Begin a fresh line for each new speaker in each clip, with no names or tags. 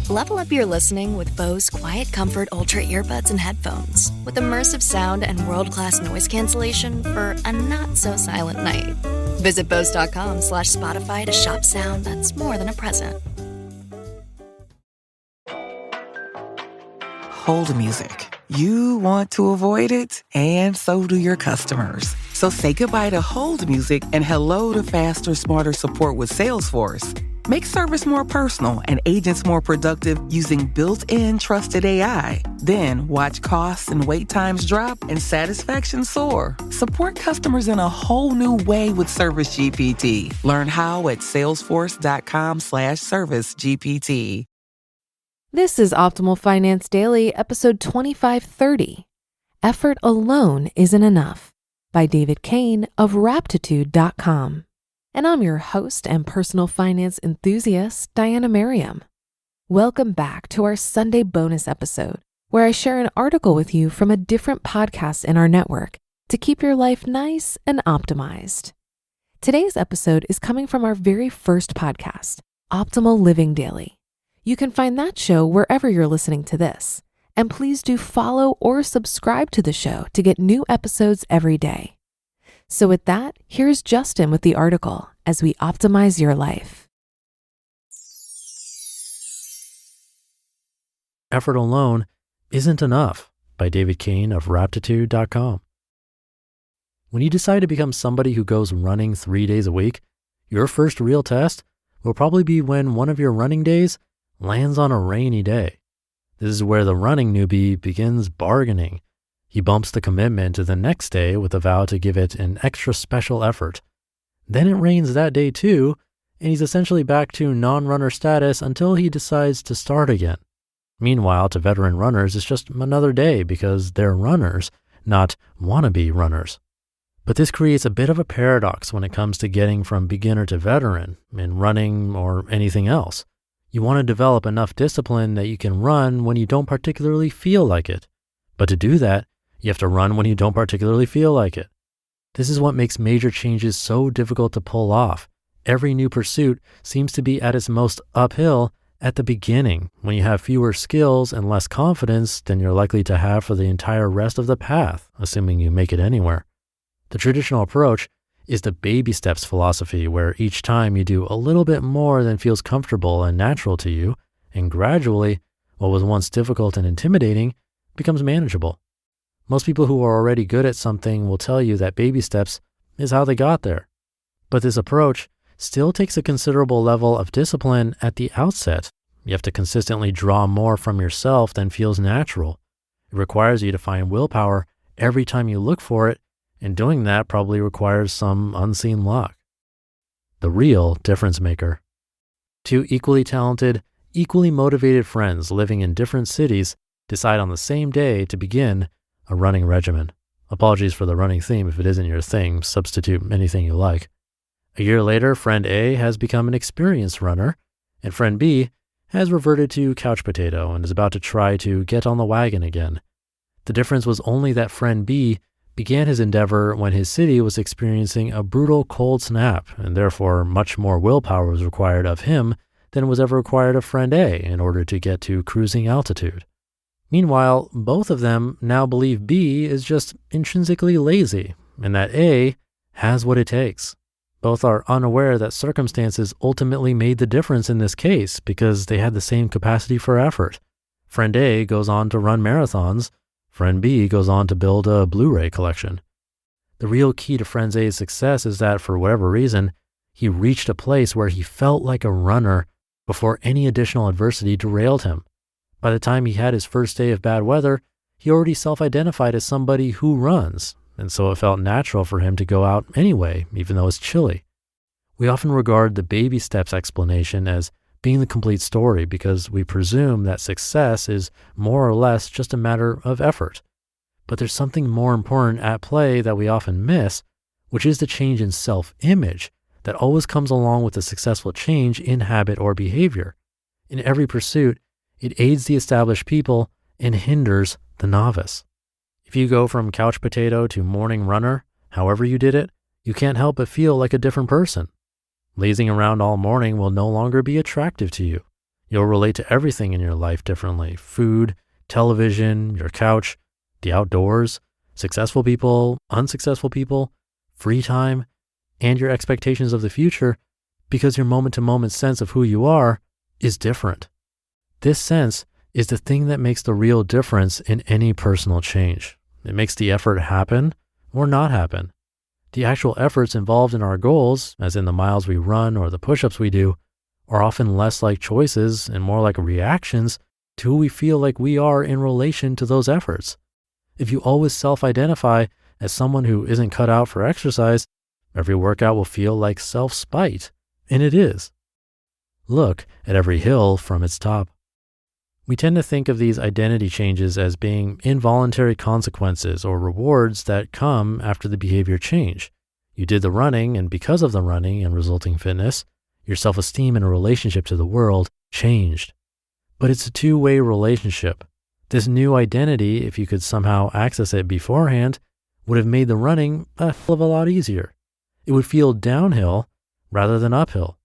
Level up your listening with Bose Quiet Comfort Ultra earbuds and headphones. With immersive sound and world-class noise cancellation for a not-so-silent night. Visit Bose.com/Spotify to shop sound that's more than a present.
Hold music. You want to avoid it, and so do your customers. So say goodbye to hold music and hello to faster, smarter support with Salesforce. Make service more personal and agents more productive using built-in trusted AI. Then watch costs and wait times drop and satisfaction soar. Support customers in a whole new way with Service GPT. Learn how at salesforce.com/servicegpt.
This is Optimal Finance Daily, episode 2530. Effort Alone Isn't Enough by David Cain of Raptitude.com. And I'm your host and personal finance enthusiast, Diana Merriam. Welcome back to our Sunday bonus episode, where I share an article with you from a different podcast in our network to keep your life nice and optimized. Today's episode is coming from our very first podcast, Optimal Living Daily. You can find that show wherever you're listening to this. And please do follow or subscribe to the show to get new episodes every day. So with that, here's Justin with the article as we optimize your life.
Effort Alone Isn't Enough by David Cain of Raptitude.com. When you decide to become somebody who goes running 3 days a week, your first real test will probably be when one of your running days lands on a rainy day. This is where the running newbie begins bargaining. He bumps the commitment to the next day with a vow to give it an extra special effort. Then it rains that day too, and he's essentially back to non-runner status until he decides to start again. Meanwhile, to veteran runners, it's just another day because they're runners, not wannabe runners. But this creates a bit of a paradox when it comes to getting from beginner to veteran in running or anything else. You want to develop enough discipline that you can run when you don't particularly feel like it. But to do that, you have to run when you don't particularly feel like it. This is what makes major changes so difficult to pull off. Every new pursuit seems to be at its most uphill at the beginning, when you have fewer skills and less confidence than you're likely to have for the entire rest of the path, assuming you make it anywhere. The traditional approach is the baby steps philosophy, where each time you do a little bit more than feels comfortable and natural to you, and gradually, what was once difficult and intimidating becomes manageable. Most people who are already good at something will tell you that baby steps is how they got there. But this approach still takes a considerable level of discipline at the outset. You have to consistently draw more from yourself than feels natural. It requires you to find willpower every time you look for it, and doing that probably requires some unseen luck. The real difference maker. Two equally talented, equally motivated friends living in different cities decide on the same day to begin a running regimen. Apologies for the running theme if it isn't your thing, substitute anything you like. A year later, friend A has become an experienced runner, and friend B has reverted to couch potato and is about to try to get on the wagon again. The difference was only that friend B began his endeavor when his city was experiencing a brutal cold snap, and therefore much more willpower was required of him than was ever required of friend A in order to get to cruising altitude. Meanwhile, both of them now believe B is just intrinsically lazy and that A has what it takes. Both are unaware that circumstances ultimately made the difference in this case because they had the same capacity for effort. Friend A goes on to run marathons. Friend B goes on to build a Blu-ray collection. The real key to friend A's success is that for whatever reason, he reached a place where he felt like a runner before any additional adversity derailed him. By the time he had his first day of bad weather, he already self-identified as somebody who runs, and so it felt natural for him to go out anyway, even though it's chilly. We often regard the baby steps explanation as being the complete story because we presume that success is more or less just a matter of effort. But there's something more important at play that we often miss, which is the change in self-image that always comes along with a successful change in habit or behavior. In every pursuit, it aids the established people and hinders the novice. If you go from couch potato to morning runner, however you did it, you can't help but feel like a different person. Lazing around all morning will no longer be attractive to you. You'll relate to everything in your life differently: food, television, your couch, the outdoors, successful people, unsuccessful people, free time, and your expectations of the future, because your moment-to-moment sense of who you are is different. This sense is the thing that makes the real difference in any personal change. It makes the effort happen or not happen. The actual efforts involved in our goals, as in the miles we run or the push-ups we do, are often less like choices and more like reactions to who we feel like we are in relation to those efforts. If you always self-identify as someone who isn't cut out for exercise, every workout will feel like self-spite, and it is. Look at every hill from its top. We tend to think of these identity changes as being involuntary consequences or rewards that come after the behavior change. You did the running, and because of the running and resulting fitness, your self-esteem and relationship to the world changed. But it's a two-way relationship. This new identity, if you could somehow access it beforehand, would have made the running a hell of a lot easier. It would feel downhill rather than uphill.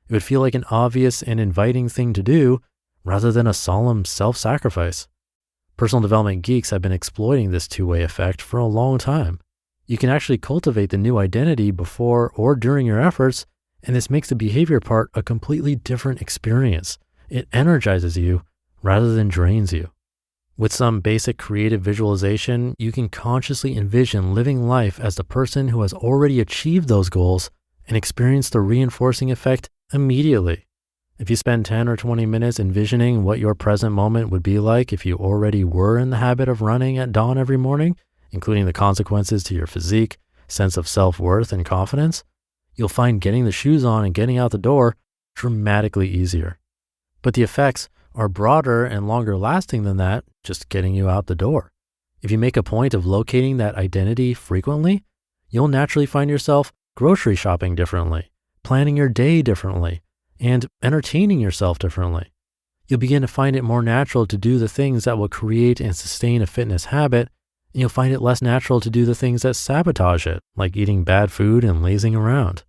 It would feel like an obvious and inviting thing to do rather than a solemn self-sacrifice. Personal development geeks have been exploiting this two-way effect for a long time. You can actually cultivate the new identity before or during your efforts, and this makes the behavior part a completely different experience. It energizes you rather than drains you. With some basic creative visualization, you can consciously envision living life as the person who has already achieved those goals and experience the reinforcing effect immediately. If you spend 10 or 20 minutes envisioning what your present moment would be like if you already were in the habit of running at dawn every morning, including the consequences to your physique, sense of self-worth, and confidence, you'll find getting the shoes on and getting out the door dramatically easier. But the effects are broader and longer lasting than that, just getting you out the door. If you make a point of locating that identity frequently, you'll naturally find yourself grocery shopping differently, planning your day differently, and entertaining yourself differently. You'll begin to find it more natural to do the things that will create and sustain a fitness habit, and you'll find it less natural to do the things that sabotage it, like eating bad food and lazing around.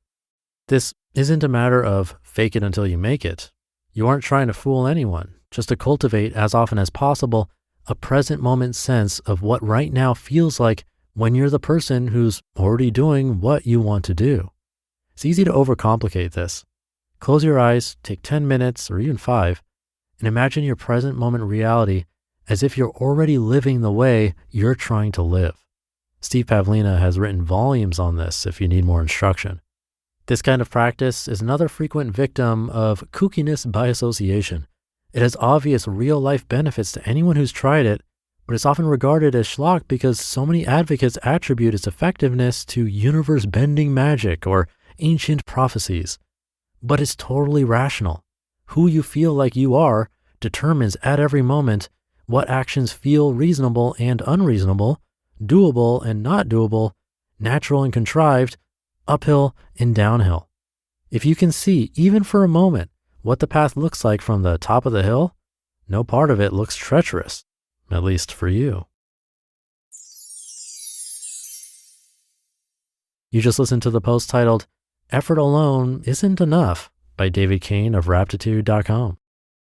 This isn't a matter of fake it until you make it. You aren't trying to fool anyone, just to cultivate as often as possible a present moment sense of what right now feels like when you're the person who's already doing what you want to do. It's easy to overcomplicate this. Close your eyes, take 10 minutes or even 5, and imagine your present moment reality as if you're already living the way you're trying to live. Steve Pavlina has written volumes on this if you need more instruction. This kind of practice is another frequent victim of kookiness by association. It has obvious real-life benefits to anyone who's tried it, but it's often regarded as schlock because so many advocates attribute its effectiveness to universe-bending magic or ancient prophecies. But it's totally rational. Who you feel like you are determines at every moment what actions feel reasonable and unreasonable, doable and not doable, natural and contrived, uphill and downhill. If you can see, even for a moment, what the path looks like from the top of the hill, no part of it looks treacherous, at least for you. You just listened to the post titled, "Effort Alone Isn't Enough" by David Cain of Raptitude.com.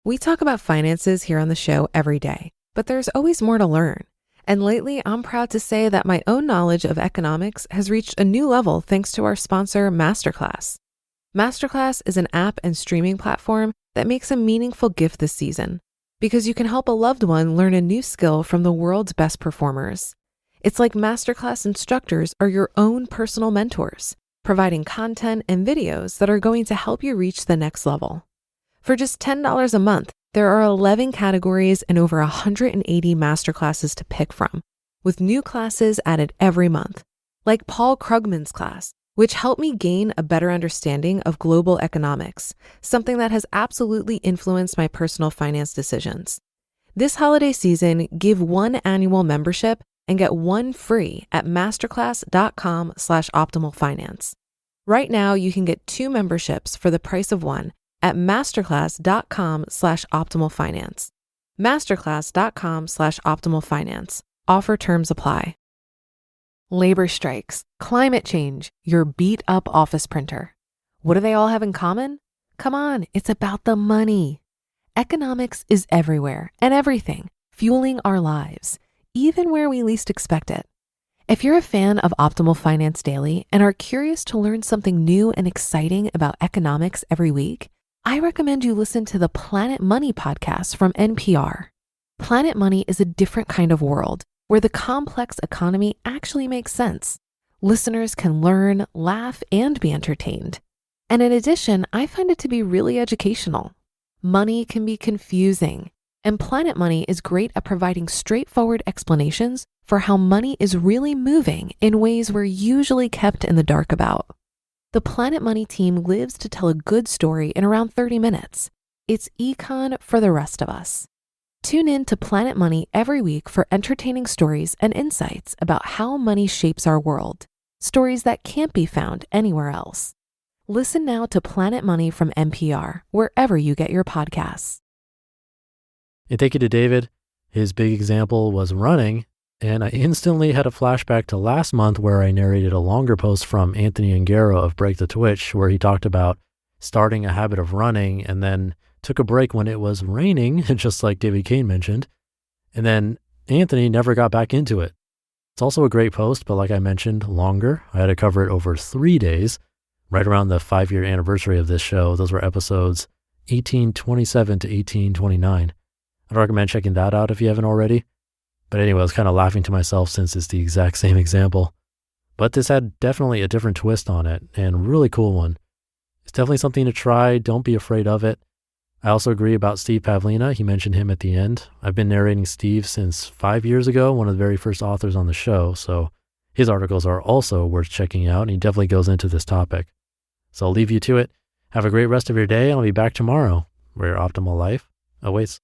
We talk about finances here on the show every day, but there's always more to learn. And lately, I'm proud to say that my own knowledge of economics has reached a new level thanks to our sponsor, Masterclass. Masterclass is an app and streaming platform that makes a meaningful gift this season because you can help a loved one learn a new skill from the world's best performers. It's like Masterclass instructors are your own personal mentors, providing content and videos that are going to help you reach the next level. For just $10 a month, there are 11 categories and over 180 masterclasses to pick from, with new classes added every month, like Paul Krugman's class, which helped me gain a better understanding of global economics, something that has absolutely influenced my personal finance decisions. This holiday season, give one annual membership and get one free at masterclass.com/optimalfinance. Right now, you can get 2 memberships for the price of one at masterclass.com/optimalfinance. Masterclass.com/optimalfinance. Offer terms apply. Labor strikes, climate change, your beat up office printer. What do they all have in common? Come on, it's about the money. Economics is everywhere and everything, fueling our lives, even where we least expect it. If you're a fan of Optimal Finance Daily and are curious to learn something new and exciting about economics every week, I recommend you listen to the Planet Money podcast from NPR. Planet Money is a different kind of world where the complex economy actually makes sense. Listeners can learn, laugh, and be entertained. And in addition, I find it to be really educational. Money can be confusing, and Planet Money is great at providing straightforward explanations for how money is really moving in ways we're usually kept in the dark about. The Planet Money team lives to tell a good story in around 30 minutes. It's econ for the rest of us. Tune in to Planet Money every week for entertaining stories and insights about how money shapes our world, stories that can't be found anywhere else. Listen now to Planet Money from NPR, wherever you get your podcasts.
And thank you to David. His big example was running, and I instantly had a flashback to last month where I narrated a longer post from Anthony Ungaro of Break the Twitch, where he talked about starting a habit of running and then took a break when it was raining, just like David Cain mentioned. And then Anthony never got back into it. It's also a great post, but like I mentioned, longer. I had to cover it over 3 days, right around the 5-year anniversary of this show. Those were episodes 1827 to 1829. I'd recommend checking that out if you haven't already. But anyway, I was kind of laughing to myself since it's the exact same example. But this had definitely a different twist on it, and a really cool one. It's definitely something to try. Don't be afraid of it. I also agree about Steve Pavlina. He mentioned him at the end. I've been narrating Steve since 5 years ago, one of the very first authors on the show. So his articles are also worth checking out, and he definitely goes into this topic. So I'll leave you to it. Have a great rest of your day, and I'll be back tomorrow where your optimal life awaits.